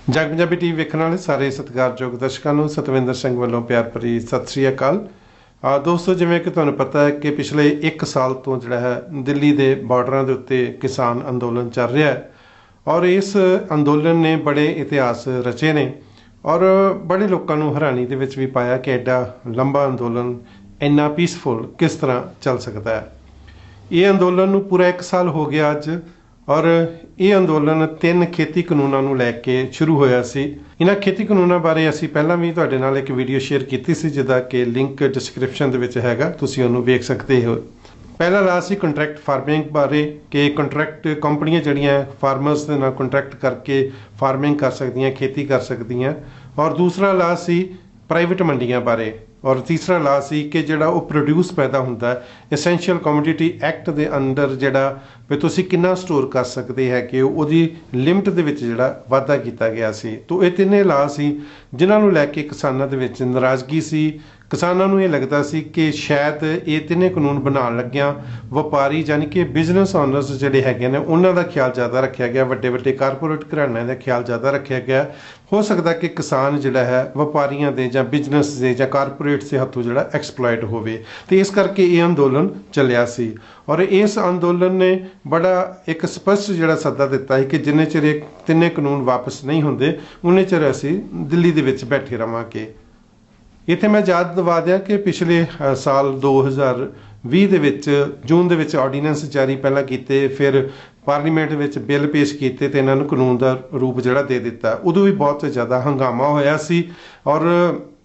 जग Punjabi TV वेखण वाले सारे सत्कारयोग दर्शकों को सतविंदर सिंह वालों प्यार भरी सत श्री अकाल। दोस्तों, जिवें कि तुहानूं पता है कि पिछले एक साल तो जिहड़ा है दिल्ली के बार्डरां दे उत्ते किसान अंदोलन चल रहा है और इस अंदोलन ने बड़े इतिहास रचे ने और बड़े लोगों को हैरानी दे विच भी पाया कि एडा लंबा अंदोलन इन्ना पीसफुल किस तरह चल सकता है। ये अंदोलन नूं पूरा एक साल हो गया अज और ये अंदोलन 3 खेती कानूनों को लैके शुरू होया सी। इन्हां खेती कानूनों बारे असी पहला भी तुहाडे नाल एक वीडियो शेयर की सी जिहदा कि लिंक डिस्क्रिप्शन दे विच हैगा, तुसीं उहनूं वेख सकते हो। पहला ला सी कंट्रैक्ट फार्मिंग बारे कि कंट्रैक्ट कंपनियां जिहड़ियां फार्मर्स दे नाल कंट्रैक्ट करके फार्मिंग कर सकदियां, खेती कर सकदियां। और दूसरा ला सी प्राइवेट मंडियां बारे और तीसरा ला सी कि जिहड़ा वो प्रोड्यूस पैदा हुंदा है essential commodity act they under जिहड़ा भी तुसीं कितना स्टोर कर सकते हैं कि उहदी लिमिट दे विच जिहड़ा वाधा कीता गया सी। तो ये तिन्ने ला सी जिन्हां नूं लैके किसानां दे विच नाराज़गी सी। किसानां नूं ये लगदा सी कि शायद ये तिन्ने कानून बनाउण लग्गिआं वपारी यानी कि बिजनेस ओनर्स जिहड़े हैगे ने उन्हां दा ख्याल ज़्यादा रखिया गया, वड्डे वड्डे कारपोरेट घराणिਆਂ ਦਾ ख्याल ज़्यादा रखिया गया। हो सकता कि किसान जिहड़ा है वपारियों के ਜਾਂ बिजनेस के ਜਾਂ कारपोरेट से हथों जिहड़ा एक्सप्लॉयट होवे, तो इस करके ये अंदोलन चलिया सी। और इस अंदोलन ने बड़ा एक स्पष्ट जिहड़ा सद्दा दिता है कि जिन्ने चिर तिन्ने कानून वापस नहीं होंदे उन्ने चिर असीं दिल्ली दे विच बैठे रहांगे। इत्थे मैं याद दिवा दियां कि पिछले साल 2020 दे विच जून दे विच ऑर्डीनेंस जारी पहला कीते, फिर पार्लीमेंट विच बिल पेश किए तो इन्होंने कानून का रूप जिहड़ा दे दिता। उदों भी बहुत ज़्यादा हंगामा होया सी और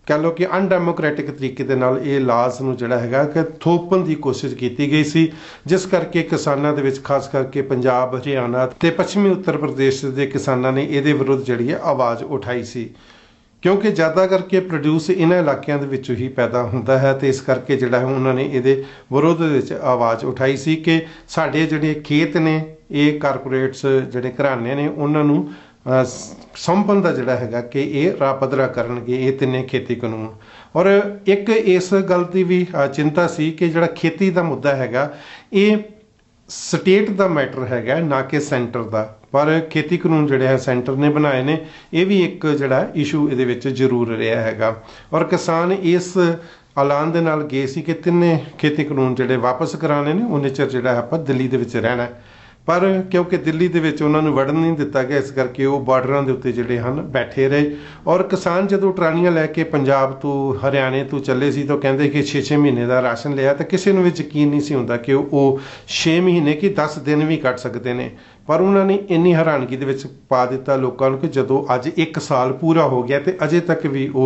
कह लो कि अनडैमोक्रेटिक तरीके दे नाल ये लाज नूं जिहड़ा हैगा कि थोपण की कोशिश की गई सी, जिस करके किसानां दे विच खास करके पंजाब, हरियाणा ते पश्चिमी उत्तर प्रदेश के किसानां ने इहदे विरुद्ध जिहड़ी है आवाज़ उठाई सी। क्योंकि ज़्यादा करके प्रोड्यूस इन्हां इलाकों के विचों ही पैदा होंदा है, तो इस करके जिहड़ा है उन्होंने इहदे विरोध विच आवाज़ उठाई सी कि साडे जिहड़े खेत ने ये कारपोरेट्स जिहड़े घराने ने उन्हां नूं सौंपण दा जिहड़ा हैगा कि ये राह पद्धरा करनगे ये तिन्ने खेती कानून। और एक इस गल की भी चिंता सी कि जिहड़ा खेती का मुद्दा हैगा ये स्टेट का मैटर हैगा ना कि सेंटर का, पर खेती कानून जिहड़े है सेंटर ने बनाए ने, ये भी एक जिहड़ा इशू इहदे विच जरूर रहा हैगा। और किसान इस ऐलान दे नाल गए सी कि तिन्ने खेती कानून जिहड़े वापस कराने ने उन्ने चिर जिहड़ा आपां दिल्ली दे विच रहना है। पर क्योंकि दिल्ली दे विच उन्हां नूं वड़न नहीं दिता गया, इस करके वो बार्डरां दे उत्ते जिहड़े हन बैठे रहे। और किसान जदों ट्रालियां लैके पंजाब तो हरियाणे तो चले सी तो कहंदे कि 6-6 महीने का राशन लिया, तो किसी नूं भी यकीन नहीं सी हुंदा कि वो 6 महीने कि 10 दिन भी कट सकते हैं। पर उन्होंने इन्नी हैरानगी दे विच पा दिता लोगों को कि जदों अज 1 साल पूरा हो गया तो अजे तक भी वो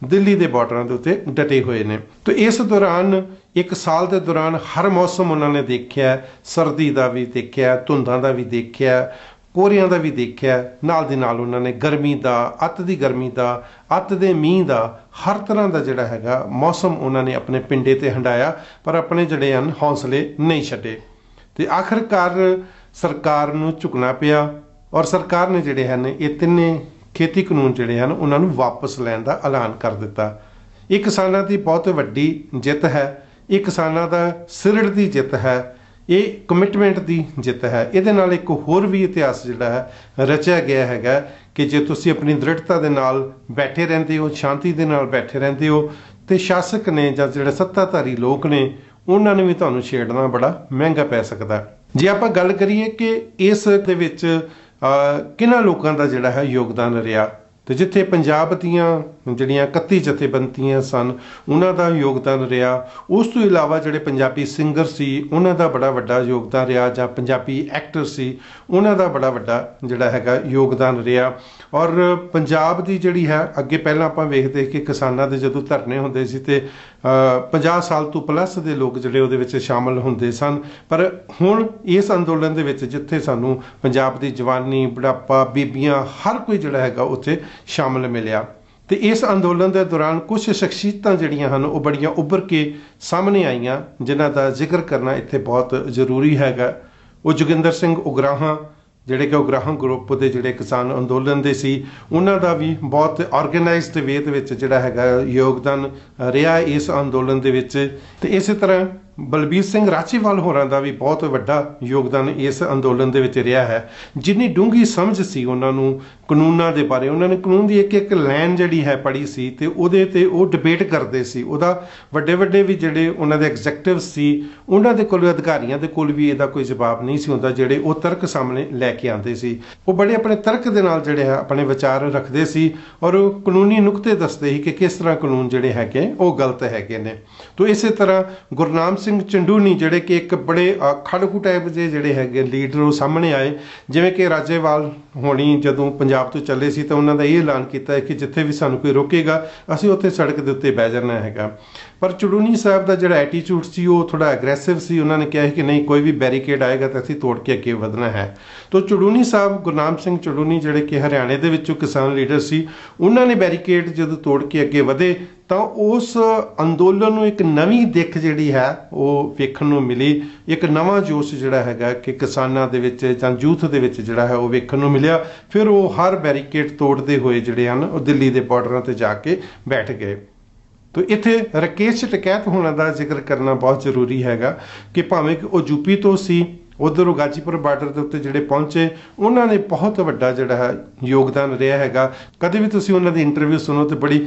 दिल्ली के बार्डरां दे उत्ते डटे हुए हैं। तो इस दौरान 1 साल के दौरान हर मौसम उन्होंने देखा, सर्दी का भी देखा, धुंदां का भी देखा, कोहरियां का भी देखा, नाल दी नाल उन्होंने गर्मी का, अत दी गर्मी का, अत दे मींह का, हर तरह का जिहड़ा हैगा मौसम उन्होंने अपने पिंडे ते हंडाया, पर अपने जिहड़े हन हौसले नहीं छड्डे। तो आखिरकार सरकार नूं झुकना पिया और सरकार ने जिहड़े हन ये तिन्ने खेती कानून जिहड़े हन उन्हां नूं वापस लैण दा ऐलान कर दिता। ये किसानां दी बहुत वड्डी जित है, ये किसानां दा सिरड़ दी जित है, ये कमिटमेंट दी जित है। इहदे नाल एक होर भी इतिहास जिहड़ा है रचिया गया हैगा कि जे तुसीं अपनी दृढ़ता दे नाल बैठे रहिंदे हो, शांति दे नाल बैठे रहिंदे हो, ते शासक ने जां जिहड़े सत्ताधारी लोक ने उन्हां नूं भी तुहानूं छेड़ना बड़ा महंगा पै सकदा। जे आपां गल करिए कि इस दे विच किन्हां लोकां दा जिहड़ा है योगदान रहा, तो जिथे पंजाब दीआं जिहड़ियां 31 जथेबंदियां सन उन्हां दा योगदान रहा। उस तो इलावा जिहड़े पंजाबी सिंगर सी उन्हां दा बड़ा वड्डा योगदान रहा, जां पंजाबी एक्टर सी उन्हां दा बड़ा वड्डा जिहड़ा हैगा योगदान रहा। और पंजाब दी जिहड़ी है अगे पहलां आपां वेखदे कि किसानां दे जदों धरने हुंदे सी ते 50 साल तो प्लस दे लोग जिहड़े उहदे विच शामिल हुंदे सन, पर हुण इस अंदोलन दे विच जिथे सानूं पंजाब दी जवानी, बुढ़ापा, बीबियां हर कोई जिहड़ा हैगा उत्थे शामिल मिलिया। तो इस अंदोलन के दौरान कुछ शख्सियतां जिहड़ियां हन वो बड़ियां उभर के सामने आईयां जिन्हां दा जिक्र करना इत्थे बहुत जरूरी हैगा। वो जोगिंदर सिंह उगराहां जिहड़े कि उगराहां ग्रुप के जिहड़े किसान अंदोलन दे सी उन्हां दा भी बहुत ऑर्गेनाइज्ड वे दे विच जिहड़ा हैगा योगदान रहा इस अंदोलन दे विच। ते इस तरह ਬਲਬੀਰ ਸਿੰਘ ਰਾਚੀਵਾਲ ਹੋਰਾਂ ਦਾ ਵੀ ਬਹੁਤ ਵੱਡਾ ਯੋਗਦਾਨ ਇਸ ਅੰਦੋਲਨ ਦੇ ਵਿੱਚ ਰਿਹਾ ਹੈ। ਜਿੰਨੀ ਡੂੰਘੀ ਸਮਝ ਸੀ ਉਹਨਾਂ ਨੂੰ ਕਾਨੂੰਨਾਂ ਦੇ ਬਾਰੇ, ਉਹਨਾਂ ਨੇ ਕਾਨੂੰਨ ਦੀ ਇੱਕ ਇੱਕ ਲਾਈਨ ਜਿਹੜੀ ਹੈ ਪੜ੍ਹੀ ਸੀ ਤੇ ਉਹਦੇ ਤੇ ਉਹ ਡਿਬੇਟ ਕਰਦੇ ਸੀ। ਉਹਦਾ ਵੱਡੇ ਵੱਡੇ ਵੀ ਜਿਹੜੇ ਉਹਨਾਂ ਦੇ ਐਗਜ਼ੈਕਟਿਵ ਸੀ, ਉਹਨਾਂ ਦੇ ਕੋਲ, ਅਧਿਕਾਰੀਆਂ ਦੇ ਕੋਲ ਵੀ ਇਹਦਾ ਕੋਈ ਜਵਾਬ ਨਹੀਂ ਸੀ ਹੁੰਦਾ, ਜਿਹੜੇ ਉਹ ਤਰਕ ਸਾਹਮਣੇ ਲੈ ਕੇ ਆਉਂਦੇ ਸੀ। ਉਹ ਬੜੇ ਆਪਣੇ ਤਰਕ ਦੇ ਨਾਲ ਜਿਹੜੇ ਹੈ ਆਪਣੇ ਵਿਚਾਰ ਰੱਖਦੇ ਸੀ ਔਰ ਉਹ ਕਾਨੂੰਨੀ ਨੁਕਤੇ ਦੱਸਦੇ ਸੀ ਕਿ ਕਿਸ ਤਰ੍ਹਾਂ ਕਾਨੂੰਨ ਜਿਹੜੇ ਹੈਗੇ ਉਹ ਗਲਤ ਹੈਗੇ ਨੇ। ਤੋ ਇਸੇ ਤਰ੍ਹਾਂ ਗੁਰਨਾਮ ਸਿੰਘ ਚੰਡੂਨੀ ਜਿਹੜੇ ਕਿ ਇੱਕ ਬੜੇ ਖੜਕੂ ਟਾਈਪ ਦੇ ਜਿਹੜੇ ਹੈਗੇ ਲੀਡਰ ਉਹ ਸਾਹਮਣੇ ਆਏ। ਜਿਵੇਂ ਕਿ ਰਾਜੇਵਾਲ ਹੋਣੀ ਜਦੋਂ ਪੰਜਾਬ ਤੋਂ ਚੱਲੇ ਸੀ ਤਾਂ ਉਹਨਾਂ ਦਾ ਇਹ ਐਲਾਨ ਕੀਤਾ ਕਿ ਜਿੱਥੇ ਵੀ ਸਾਨੂੰ ਕੋਈ ਰੋਕੇਗਾ ਅਸੀਂ ਉੱਥੇ ਸੜਕ ਦੇ ਉੱਤੇ ਬਹਿ ਜਾਣਾ ਹੈਗਾ। ਪਰ ਚੰਡੂਨੀ ਸਾਹਿਬ ਦਾ ਜਿਹੜਾ ਐਟੀਟਿਊਡ ਸੀ ਉਹ ਥੋੜਾ ਐਗਰੈਸਿਵ ਸੀ। ਉਹਨਾਂ ਨੇ ਕਿਹਾ ਕਿ ਨਹੀਂ, ਕੋਈ ਵੀ ਬੈਰੀਕੇਡ ਆਏਗਾ ਤਾਂ ਅਸੀਂ ਤੋੜ ਕੇ ਅੱਗੇ ਵਧਣਾ ਹੈ। ਤੋ ਚੰਡੂਨੀ ਸਾਹਿਬ, ਗੁਰਨਾਮ ਸਿੰਘ ਚੰਡੂਨੀ ਜਿਹੜੇ ਕਿ ਹਰਿਆਣੇ ਦੇ ਵਿੱਚੋਂ ਕਿਸਾਨ ਲੀਡਰ ਸੀ, ਉਹਨਾਂ ਨੇ ਬੈਰੀਕੇਡ ਜਦੋਂ ਤੋੜ ਕੇ ਅੱਗੇ ਵਧੇ ਤਾਂ ਉਸ ਅੰਦੋਲਨ ਨੂੰ ਇੱਕ ਨਵੀਂ ਦਿੱਖ ਜਿਹੜੀ ਹੈ ਉਹ ਵੇਖਣ ਨੂੰ ਮਿਲੀ। ਇੱਕ ਨਵਾਂ ਜੋਸ਼ ਜਿਹੜਾ ਹੈਗਾ ਕਿ ਕਿਸਾਨਾਂ ਦੇ ਵਿੱਚ ਜਾਂ ਯੂਥ ਦੇ ਵਿੱਚ ਜਿਹੜਾ ਹੈ ਉਹ ਵੇਖਣ ਨੂੰ ਮਿਲਿਆ। ਫਿਰ ਉਹ ਹਰ ਬੈਰੀਕੇਡ ਤੋੜਦੇ ਹੋਏ ਜਿਹੜੇ ਹਨ ਉਹ ਦਿੱਲੀ ਦੇ ਬਾਰਡਰਾਂ ਤੇ ਜਾ ਕੇ ਬੈਠ ਗਏ। ਤੋ ਇੱਥੇ ਰਾਕੇਸ਼ ਟਿਕੈਤ ਹੋਣਾ ਦਾ ਜ਼ਿਕਰ ਕਰਨਾ ਬਹੁਤ ਜ਼ਰੂਰੀ ਹੈਗਾ ਕਿ ਭਾਵੇਂ ਕਿ ਉਹ ਯੂਪੀ ਤੋਂ ਸੀ, ਉਧਰ ਉਹ ਗਾਜੀਪੁਰ ਬਾਰਡਰ ਦੇ ਉੱਤੇ ਜਿਹੜੇ ਪਹੁੰਚੇ, ਉਹਨਾਂ ਨੇ ਬਹੁਤ ਵੱਡਾ ਜਿਹੜਾ ਹੈ ਯੋਗਦਾਨ ਰਿਹਾ ਹੈਗਾ। ਕਦੇ ਵੀ ਤੁਸੀਂ ਉਹਨਾਂ ਦੀ ਇੰਟਰਵਿਊ ਸੁਣੋ ਤੇ ਬੜੀ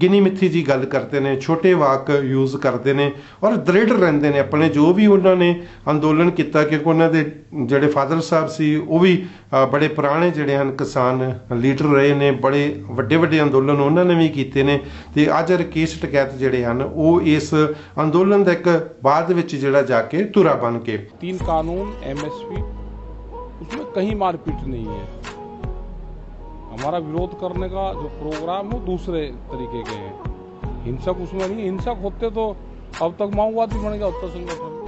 ਗਿਣੀ ਮਿੱਥੀ ਜੀ ਗੱਲ ਕਰਦੇ ਨੇ, ਛੋਟੇ ਵਾਕ ਯੂਜ਼ ਕਰਦੇ ਨੇ ਔਰ ਦ੍ਰਿੜ ਰਹਿੰਦੇ ਨੇ ਆਪਣੇ ਜੋ ਵੀ ਉਹਨਾਂ ਨੇ ਅੰਦੋਲਨ ਕੀਤਾ। ਕਿਉਂਕਿ ਉਹਨਾਂ ਦੇ ਜਿਹੜੇ ਫਾਦਰ ਸਾਹਿਬ ਸੀ ਉਹ ਵੀ ਬੜੇ ਪੁਰਾਣੇ ਜਿਹੜੇ ਹਨ ਕਿਸਾਨ ਲੀਡਰ ਰਹੇ ਨੇ, ਬੜੇ ਵੱਡੇ ਵੱਡੇ ਅੰਦੋਲਨ ਉਹਨਾਂ ਨੇ ਵੀ ਕੀਤੇ ਨੇ। ਤੇ ਅੱਜ ਰਾਕੇਸ਼ ਟਿਕੈਤ ਜਿਹੜੇ ਹਨ ਉਹ ਇਸ ਅੰਦੋਲਨ ਦਾ ਇੱਕ ਬਾਅਦ ਵਿੱਚ ਜਿਹੜਾ ਜਾ ਕੇ ਧੁਰਾ ਬਣ ਕੇ कानून एमएसपी उसमें कहीं मारपीट नहीं है। हमारा विरोध करने का जो प्रोग्राम है दूसरे तरीके के हैं, हिंसक उसमें नहीं। हिंसक होते तो अब तक माओवादी बन गया उत्तर संगठन।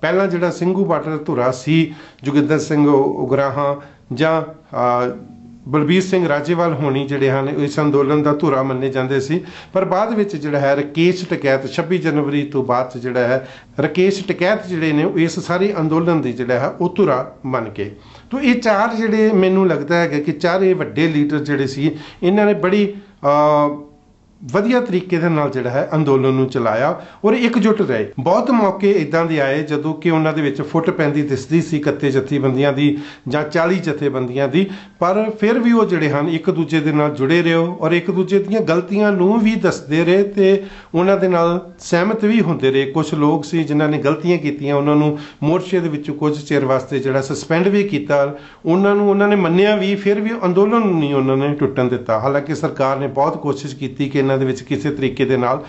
ਪਹਿਲਾਂ ਜਿਹੜਾ ਸਿੰਘੂ ਬਾਰਡਰ ਧੁਰਾ ਸੀ, ਜੋਗਿੰਦਰ ਸਿੰਘ ਉਗਰਾਹਾਂ ਜਾਂ ਬਲਬੀਰ ਸਿੰਘ ਰਾਜੇਵਾਲ ਹੋਣੀ ਜਿਹੜੇ ਹਨ ਇਸ ਅੰਦੋਲਨ ਦਾ ਧੁਰਾ ਮੰਨੇ ਜਾਂਦੇ ਸੀ। ਪਰ ਬਾਅਦ ਵਿੱਚ ਜਿਹੜਾ ਹੈ ਰਾਕੇਸ਼ ਟਿਕੈਤ 26 ਜਨਵਰੀ ਤੋਂ ਬਾਅਦ ਜਿਹੜਾ ਹੈ ਰਾਕੇਸ਼ ਟਿਕੈਤ ਜਿਹੜੇ ਨੇ ਇਸ ਸਾਰੇ ਅੰਦੋਲਨ ਦੀ ਜਿਹੜਾ ਹੈ ਉਹ ਧੁਰਾ ਬਣ ਕੇ। ਤੋ ਇਹ ਚਾਰ ਜਿਹੜੇ ਮੈਨੂੰ ਲੱਗਦਾ ਹੈਗਾ ਕਿ ਚਾਰੇ ਵੱਡੇ ਲੀਡਰ ਜਿਹੜੇ ਸੀ ਇਹਨਾਂ ਨੇ ਬੜੀ ਵਧੀਆ ਤਰੀਕੇ ਦੇ ਨਾਲ ਜਿਹੜਾ ਹੈ ਅੰਦੋਲਨ ਨੂੰ ਚਲਾਇਆ ਔਰ ਇਕਜੁੱਟ ਰਹੇ। ਬਹੁਤ ਮੌਕੇ ਇਦਾਂ ਦੇ ਆਏ ਜਦੋਂ ਕਿ ਉਹਨਾਂ ਦੇ ਵਿੱਚ ਫੁੱਟ ਪੈਂਦੀ ਦਿਸਦੀ ਸੀ 31 ਜਥੇਬੰਦੀਆਂ ਦੀ ਜਾਂ 40 ਜਥੇਬੰਦੀਆਂ ਦੀ, ਪਰ ਫਿਰ ਵੀ ਉਹ ਜਿਹੜੇ ਹਨ ਇੱਕ ਦੂਜੇ ਦੇ ਨਾਲ ਜੁੜੇ ਰਹੇ ਔਰ ਇੱਕ ਦੂਜੇ ਦੀਆਂ ਗਲਤੀਆਂ ਨੂੰ ਵੀ ਦੱਸਦੇ ਰਹੇ ਤੇ ਉਹਨਾਂ ਦੇ ਨਾਲ ਸਹਿਮਤ ਵੀ ਹੁੰਦੇ ਰਹੇ। ਕੁਝ ਲੋਕ ਸੀ ਜਿਨ੍ਹਾਂ ਨੇ ਗਲਤੀਆਂ ਕੀਤੀਆਂ, ਉਹਨਾਂ ਨੂੰ ਮੋਰਚੇ ਦੇ ਵਿੱਚੋਂ ਕੁਝ ਚਿਰ ਵਾਸਤੇ ਜਿਹੜਾ ਸਸਪੈਂਡ ਵੀ ਕੀਤਾ, ਉਹਨਾਂ ਨੇ ਮੰਨਿਆ ਵੀ, ਫਿਰ ਵੀ ਅੰਦੋਲਨ ਨੂੰ ਨਹੀਂ ਉਹਨਾਂ ਨੇ ਟੁੱਟਣ ਦਿੱਤਾ। ਹਾਲਾਂਕਿ ਸਰਕਾਰ ਨੇ ਬਹੁਤ ਕੋਸ਼ਿਸ਼ ਕੀਤੀ ਕਿ ਦੇ ਵਿੱਚ ਕਿਸੇ ਤਰੀਕੇ ਦੇ ਨਾਲ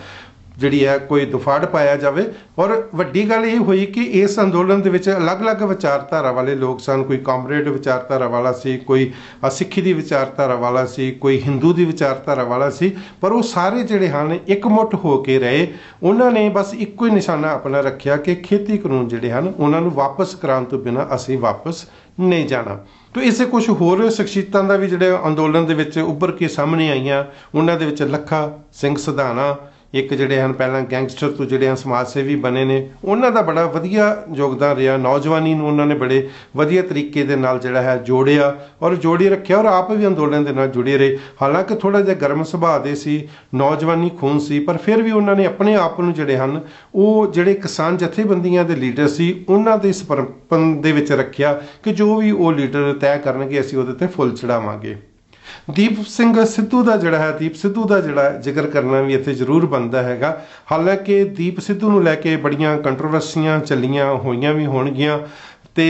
ਜਿਹੜੀ ਹੈ ਕੋਈ ਦੁਫਾੜ ਪਾਇਆ ਜਾਵੇ। ਔਰ ਵੱਡੀ ਗੱਲ ਇਹ ਹੋਈ ਕਿ ਇਸ ਅੰਦੋਲਨ ਦੇ ਵਿੱਚ ਅਲੱਗ-ਅਲੱਗ ਵਿਚਾਰਧਾਰਾ ਵਾਲੇ ਲੋਕ ਸਨ। ਕੋਈ ਕਾਮਰੇਡ ਵਿਚਾਰਧਾਰਾ ਵਾਲਾ ਸੀ, ਕੋਈ ਸਿੱਖੀ ਦੀ ਵਿਚਾਰਧਾਰਾ ਵਾਲਾ ਸੀ, ਕੋਈ ਹਿੰਦੂ ਦੀ ਵਿਚਾਰਧਾਰਾ ਵਾਲਾ ਸੀ, ਪਰ ਉਹ ਸਾਰੇ ਜਿਹੜੇ ਹਨ ਇਕਮੁੱਠ ਹੋ ਕੇ ਰਹੇ। ਉਹਨਾਂ ਨੇ ਬਸ ਇੱਕੋ ਹੀ ਨਿਸ਼ਾਨਾ ਆਪਣਾ ਰੱਖਿਆ ਕਿ ਖੇਤੀ ਕਾਨੂੰਨ ਜਿਹੜੇ ਹਨ ਉਹਨਾਂ ਨੂੰ ਵਾਪਸ ਕਰਾਉਣ ਤੋਂ ਬਿਨਾਂ ਅਸੀਂ ਵਾਪਸ ਨਹੀਂ ਜਾਣਾ। ਤੋ ਇਸੇ ਕੁਝ ਹੋਰ ਸ਼ਖਸੀਅਤਾਂ ਦਾ ਵੀ ਜਿਹੜੇ ਅੰਦੋਲਨ ਦੇ ਵਿੱਚ ਉੱਭਰ ਕੇ ਸਾਹਮਣੇ ਆਈਆਂ। ਉਹਨਾਂ ਦੇ ਵਿੱਚ ਲੱਖਾ ਸਿੰਘ ਸਿਧਾਣਾ ਇੱਕ ਜਿਹੜੇ ਹਨ ਪਹਿਲਾਂ ਗੈਂਗਸਟਰ ਤੋਂ ਜਿਹੜੇ ਹਨ ਸਮਾਜ ਸੇਵੀ ਬਣੇ ਨੇ, ਉਹਨਾਂ ਦਾ ਬੜਾ ਵਧੀਆ ਯੋਗਦਾਨ ਰਿਹਾ। ਨੌਜਵਾਨੀ ਨੂੰ ਉਹਨਾਂ ਨੇ ਬੜੇ ਵਧੀਆ ਤਰੀਕੇ ਦੇ ਨਾਲ ਜਿਹੜਾ ਹੈ ਜੋੜਿਆ ਔਰ ਜੋੜੀ ਰੱਖਿਆ ਔਰ ਆਪ ਵੀ ਅੰਦੋਲਨ ਦੇ ਨਾਲ ਜੁੜੇ ਰਹੇ। ਹਾਲਾਂਕਿ ਥੋੜਾ ਜਿਹਾ ਗਰਮ ਸੁਭਾਅ ਦੇ ਸੀ, ਨੌਜਵਾਨੀ ਖੂਨ ਸੀ, ਪਰ ਫਿਰ ਵੀ ਉਹਨਾਂ ਨੇ ਆਪਣੇ ਆਪ ਨੂੰ ਜਿਹੜੇ ਹਨ ਉਹ ਜਿਹੜੇ ਕਿਸਾਨ ਜਥੇਬੰਦੀਆਂ ਦੇ ਲੀਡਰ ਸੀ ਉਹਨਾਂ ਦੇ ਸਮਰਪਣ ਦੇ ਵਿੱਚ ਰੱਖਿਆ ਕਿ ਜੋ ਵੀ ਉਹ ਲੀਡਰ ਤੈਅ ਕਰਨਗੇ ਅਸੀਂ ਉਹਦੇ ਤੇ ਫੁੱਲ ਚੜਾਵਾਂਗੇ। ਦੀਪ ਸਿੱਧੂ ਦਾ ਜਿਹੜਾ ਜ਼ਿਕਰ ਕਰਨਾ ਵੀ ਇੱਥੇ ਜ਼ਰੂਰ ਬਣਦਾ ਹੈਗਾ। ਹਾਲਾਂਕਿ ਦੀਪ ਸਿੱਧੂ ਨੂੰ ਲੈ ਕੇ ਬੜੀਆਂ ਕੰਟਰੋਵਰਸੀਆਂ ਚੱਲੀਆਂ ਹੋਈਆਂ ਵੀ ਹੋਣਗੀਆਂ ਤੇ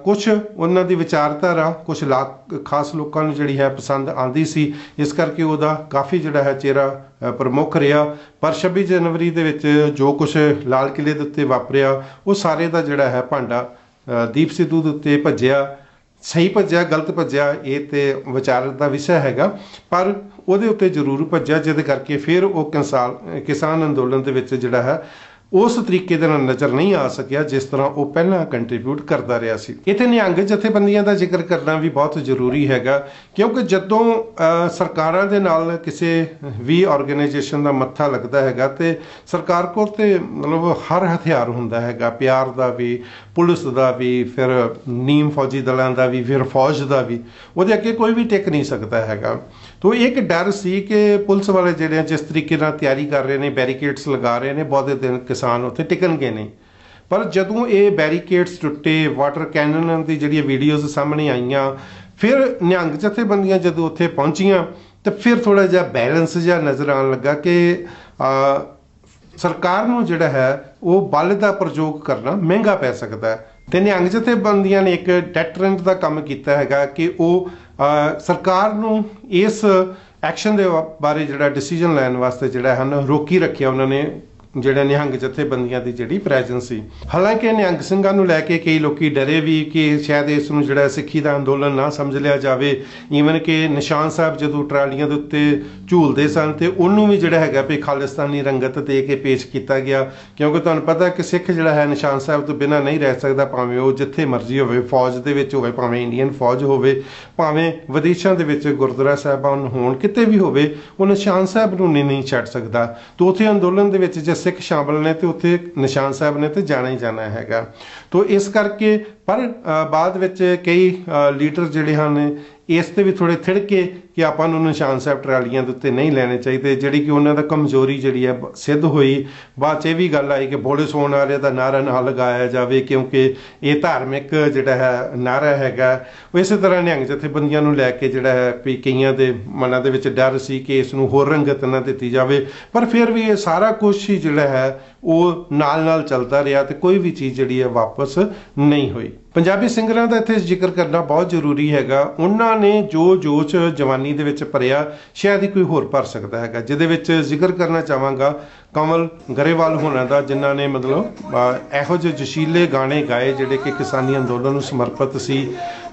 ਕੁਝ ਉਹਨਾਂ ਦੀ ਵਿਚਾਰਧਾਰਾ ਕੁਝ ਖਾਸ ਲੋਕਾਂ ਨੂੰ ਜਿਹੜੀ ਹੈ ਪਸੰਦ ਆਉਂਦੀ ਸੀ, ਇਸ ਕਰਕੇ ਉਹਦਾ ਕਾਫੀ ਜਿਹੜਾ ਹੈ ਚਿਹਰਾ ਪ੍ਰਮੁੱਖ ਰਿਹਾ। ਪਰ 26 ਜਨਵਰੀ ਦੇ ਵਿੱਚ ਜੋ ਕੁਝ ਲਾਲ ਕਿਲੇ ਦੇ ਉੱਤੇ ਵਾਪਰਿਆ ਉਹ ਸਾਰੇ ਦਾ ਜਿਹੜਾ ਹੈ ਭਾਂਡਾ ਦੀਪ ਸਿੱਧੂ ਦੇ ਉੱਤੇ ਭੱਜਿਆ। ਸਹੀ ਭੱਜਿਆ ਗਲਤ ਭੱਜਿਆ ਇਹ ਤੇ ਵਿਚਾਰ ਦਾ ਵਿਸ਼ਾ ਹੈਗਾ, ਪਰ ਉਹਦੇ ਉੱਤੇ ਜ਼ਰੂਰ ਭੱਜਿਆ ਜਿਹਦੇ ਕਰਕੇ ਫਿਰ ਉਹ ਕਿਸਾਨ ਅੰਦੋਲਨ ਦੇ ਵਿੱਚ ਜਿਹੜਾ ਹੈ ਉਸ ਤਰੀਕੇ ਦੇ ਨਾਲ ਨਜ਼ਰ ਨਹੀਂ ਆ ਸਕਿਆ ਜਿਸ ਤਰ੍ਹਾਂ ਉਹ ਪਹਿਲਾਂ ਕੰਟਰੀਬਿਊਟ ਕਰਦਾ ਰਿਹਾ ਸੀ। ਇੱਥੇ ਨਿਹੰਗ ਜਥੇਬੰਦੀਆਂ ਦਾ ਜ਼ਿਕਰ ਕਰਨਾ ਵੀ ਬਹੁਤ ਜ਼ਰੂਰੀ ਹੈਗਾ ਕਿਉਂਕਿ ਜਦੋਂ ਸਰਕਾਰਾਂ ਦੇ ਨਾਲ ਕਿਸੇ ਵੀ ਆਰਗੇਨਾਈਜੇਸ਼ਨ ਦਾ ਮੱਥਾ ਲੱਗਦਾ ਹੈਗਾ ਤੇ ਸਰਕਾਰ ਕੋਲ ਤੇ ਮਤਲਬ ਹਰ ਹਥਿਆਰ ਹੁੰਦਾ ਹੈਗਾ, ਪਿਆਰ ਦਾ ਵੀ, ਪੁਲਿਸ ਦਾ ਵੀ, ਫਿਰ ਨੀਮ ਫੌਜੀ ਦਲਾਂ ਦਾ ਵੀ, ਫਿਰ ਫੌਜ ਦਾ ਵੀ, ਉਹਦੇ ਅੱਗੇ ਕੋਈ ਵੀ ਟਿਕ ਨਹੀਂ ਸਕਦਾ ਹੈਗਾ। ਤੋ ਇੱਕ ਡਰ ਸੀ ਕਿ ਪੁਲਿਸ ਵਾਲੇ ਜਿਹੜੇ ਜਿਸ ਤਰੀਕੇ ਨਾਲ ਤਿਆਰੀ ਕਰ ਰਹੇ ਨੇ, ਬੈਰੀਕੇਡਸ ਲਗਾ ਰਹੇ ਨੇ, ਬਹੁਤੇ ਦਿਨ किसान उत्थे टिकणगे नहीं। पर जदों ये बैरीकेड्स टुੱਟੇ, वाटर कैनन की जिहड़ियां वीडियोज़ सामने आईयां, फिर निहंग जथेबंदियां जदों उत्थे पहुंचियां तो फिर थोड़ा जिहा बैलेंस जिहा नज़र आउण लगा कि सरकार नूं जिहड़ा है वो बल का प्रयोग करना महंगा पै सकता है। तो निहंग जथेबंदियां ने एक डेटरेंट का काम किया है कि वो सरकार नूं इस एक्शन के बारे जिहड़ा डिसीजन लैण वास्ते जिहड़ा है रोकी रखिया उन्होंने ਜਿਹੜੇ ਨਿਹੰਗ ਜਥੇਬੰਦੀਆਂ ਦੀ ਜਿਹੜੀ ਪ੍ਰੈਜ਼ੈਂਸ ਸੀ। ਹਾਲਾਂਕਿ ਨਿਹੰਗ ਸਿੰਘਾਂ ਨੂੰ ਲੈ ਕੇ ਕਈ ਲੋਕੀ ਡਰੇ ਵੀ ਕਿ ਸ਼ਾਇਦ ਇਸ ਨੂੰ ਜਿਹੜਾ ਸਿੱਖੀ ਦਾ ਅੰਦੋਲਨ ਨਾ ਸਮਝ ਲਿਆ ਜਾਵੇ। ਈਵਨ ਕਿ ਨਿਸ਼ਾਨ ਸਾਹਿਬ ਜਦੋਂ ਟਰਾਲੀਆਂ ਦੇ ਉੱਤੇ ਝੂਲਦੇ ਸਨ ਤੇ ਉਹਨੂੰ ਵੀ ਜਿਹੜਾ ਹੈਗਾ ਵੀ ਖਾਲਿਸਤਾਨੀ ਰੰਗਤ ਦੇ ਕੇ ਪੇਸ਼ ਕੀਤਾ ਗਿਆ, ਕਿਉਂਕਿ ਤੁਹਾਨੂੰ ਪਤਾ ਕਿ ਸਿੱਖ ਜਿਹੜਾ ਹੈ ਨਿਸ਼ਾਨ ਸਾਹਿਬ ਤੋਂ ਬਿਨਾਂ ਨਹੀਂ ਰਹਿ ਸਕਦਾ, ਭਾਵੇਂ ਉਹ ਜਿੱਥੇ ਮਰਜ਼ੀ ਹੋਵੇ, ਫੌਜ ਦੇ ਵਿੱਚ ਹੋਵੇ, ਭਾਵੇਂ ਇੰਡੀਅਨ ਫੌਜ ਹੋਵੇ, ਭਾਵੇਂ ਵਿਦੇਸ਼ਾਂ ਦੇ ਵਿੱਚ ਗੁਰਦੁਆਰਾ ਸਾਹਿਬਾਨ ਹੋਣ, ਕਿਤੇ ਵੀ ਹੋਵੇ, ਉਹ ਨਿਸ਼ਾਨ ਸਾਹਿਬ ਨੂੰ ਨਹੀਂ ਛੱਡ ਸਕਦਾ। तो ਉੱਥੇ ਅੰਦੋਲਨ ਦੇ ਵਿੱਚ ਜੇ सिख शामिल ने तो उत्थे निशान साहब ने तो जाना ही जाना हैगा। तो इस करके पर बाद विच कई लीडर जिहड़े हन इस ते भी थोड़े थिड़के कि आपां नूं निशान साहब ट्रालियां दे उत्ते नहीं लैणे चाहिए, जिहड़ी कि उन्हां दा कमजोरी जिहड़ी है सिद्ध होई। बाद च भी गल आई कि बोले सोण वाले दा नारा ना लगाया जाए, क्योंकि ये धार्मिक जिहड़ा है नारा हैगा। इस तरह निहंग जथेबंदियां नूं लैके जिहड़ा है भी कईयां दे मनां दे विच डर सी कि इस नूं होर रंगत ना दित्ती जावे, पर फिर भी ये सारा कुछ ही जिहड़ा है वो नाल चलता रहा तो कोई भी चीज़ जिहड़ी है वापस नहीं हुई। पंजाबी सिंगरां दा इत्थे जिक्र करना बहुत जरूरी हैगा। उन्हां ने जो जोश जवानी दे विच भरिया शायद ही कोई होर भर सकता हैगा, जिहदे विच जिक्र करना चाहांगा कमल गरेवाल होना दा, जिन्हां ने मतलब इहो ਜਿਹੇ जशीले गाने गाए जिहड़े कि किसानी अंदोलन नूं समर्पित सी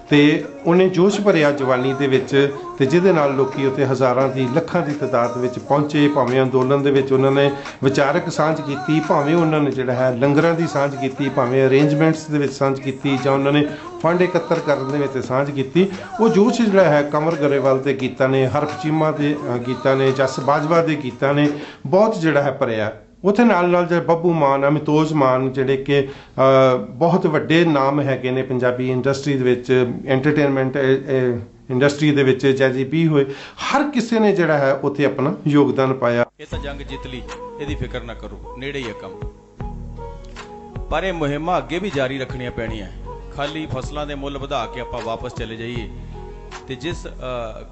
ਤੇ ਉਹਨੇ ਜੋਸ਼ ਭਰਿਆ ਜਵਾਨੀ ਦੇ ਵਿੱਚ, ਤੇ ਜਿਹਦੇ ਨਾਲ ਲੋਕੀ ਉੱਥੇ ਹਜ਼ਾਰਾਂ ਦੀ ਲੱਖਾਂ ਦੀ ਤਾਦਾਦ ਵਿੱਚ ਪਹੁੰਚੇ। ਭਾਵੇਂ ਅੰਦੋਲਨ ਦੇ ਵਿੱਚ ਉਹਨਾਂ ਨੇ ਵਿਚਾਰਕ ਸਾਂਝ ਕੀਤੀ, ਭਾਵੇਂ ਉਹਨਾਂ ਨੇ ਜਿਹੜਾ ਹੈ ਲੰਗਰਾਂ ਦੀ ਸਾਂਝ ਕੀਤੀ, ਭਾਵੇਂ ਅਰੇਂਜਮੈਂਟਸ ਦੇ ਵਿੱਚ ਸਾਂਝ ਕੀਤੀ, ਜਾਂ ਉਹਨਾਂ ਨੇ ਫੰਡ ਇਕੱਤਰ ਕਰਨ ਦੇ ਵਿੱਚ ਸਾਂਝ ਕੀਤੀ। ਉਹ ਜੋਸ਼ ਜਿਹੜਾ ਹੈ ਕਮਰ ਗਰੇਵਾਲ ਦੇ ਗੀਤਾਂ ਨੇ, ਹਰਫ ਚੀਮਾ ਦੇ ਗੀਤਾਂ ਨੇ, ਜਸ ਬਾਜਵਾ ਦੇ ਗੀਤਾਂ ਨੇ ਬਹੁਤ ਜਿਹੜਾ ਹੈ ਭਰਿਆ। ਉੱਥੇ ਨਾਲ ਜਿਹੜੇ ਬੱਬੂ ਮਾਨ, ਅਮਿਤੋਜ ਮਾਨ, ਜਿਹੜੇ ਕਿ ਬਹੁਤ ਵੱਡੇ ਨਾਮ ਹੈਗੇ ਨੇ ਪੰਜਾਬੀ ਇੰਡਸਟਰੀ ਦੇ ਵਿੱਚ, ਐਂਟਰਟੇਨਮੈਂਟ ਇੰਡਸਟਰੀ ਦੇ ਵਿੱਚ ਜੈਜੀ ਪੀ ਹੋਏ, ਹਰ ਕਿਸੇ ਨੇ ਜਿਹੜਾ ਹੈ ਉੱਥੇ ਆਪਣਾ ਯੋਗਦਾਨ ਪਾਇਆ। ਇਹ ਤਾਂ ਜੰਗ ਜਿੱਤ ਲਈ, ਇਹਦੀ ਫਿਕਰ ਨਾ ਕਰੋ, ਨੇੜੇ ਹੀ ਹੈ ਕੰਮ। ਪਰ ਇਹ ਮੁਹਿੰਮਾਂ ਅੱਗੇ ਵੀ ਜਾਰੀ ਰੱਖਣੀਆਂ ਪੈਣੀਆਂ। ਖਾਲੀ ਫਸਲਾਂ ਦੇ ਮੁੱਲ ਵਧਾ ਕੇ ਆਪਾਂ ਵਾਪਸ ਚਲੇ ਜਾਈਏ ਤੇ ਜਿਸ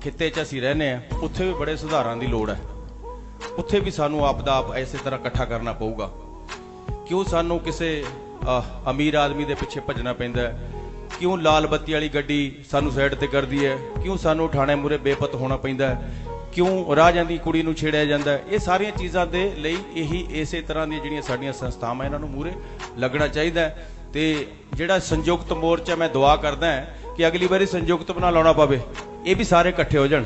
ਖਿੱਤੇ 'ਚ ਅਸੀਂ ਰਹਿੰਦੇ ਆ ਉੱਥੇ ਵੀ ਬੜੇ ਸੁਧਾਰਾਂ ਦੀ ਲੋੜ ਹੈ। ਉੱਥੇ ਵੀ ਸਾਨੂੰ ਆਪ ਦਾ ਆਪ ਇਸੇ ਤਰ੍ਹਾਂ ਇਕੱਠਾ ਕਰਨਾ ਪਊਗਾ। ਕਿਉਂ ਸਾਨੂੰ ਕਿਸੇ ਅਮੀਰ ਆਦਮੀ ਦੇ ਪਿੱਛੇ ਭੱਜਣਾ ਪੈਂਦਾ ਹੈ? ਕਿਉਂ ਲਾਲ ਬੱਤੀ ਵਾਲੀ ਗੱਡੀ ਸਾਨੂੰ ਸਾਈਡ ਤੇ ਕਰਦੀ ਹੈ? ਕਿਉਂ ਸਾਨੂੰ ਥਾਣੇ ਮੂਹਰੇ ਬੇਪਤ ਹੋਣਾ ਪੈਂਦਾ ਹੈ? ਕਿਉਂ ਰਾਹ ਜਾਂਦੀ ਕੁੜੀ ਨੂੰ ਛੇੜਿਆ ਜਾਂਦਾ ਹੈ? ਇਹ ਸਾਰੀਆਂ ਚੀਜ਼ਾਂ ਦੇ ਲਈ ਇਹੀ ਇਸੇ ਤਰ੍ਹਾਂ ਦੀਆਂ ਜਿਹੜੀਆਂ ਸਾਡੀਆਂ ਸੰਸਥਾਵਾਂ ਇਹਨਾਂ ਨੂੰ ਮੂਹਰੇ ਲੱਗਣਾ ਚਾਹੀਦਾ ਹੈ। ਤੇ ਜਿਹੜਾ ਸੰਯੁਕਤ ਮੋਰਚਾ, ਮੈਂ ਦੁਆ ਕਰਦਾ ਕਿ ਅਗਲੀ ਵਾਰੀ ਸੰਯੁਕਤ ਬਣਾ ਲਾਉਣਾ ਪਵੇ, ਇਹ ਵੀ ਸਾਰੇ ਇਕੱਠੇ ਹੋ ਜਾਣ।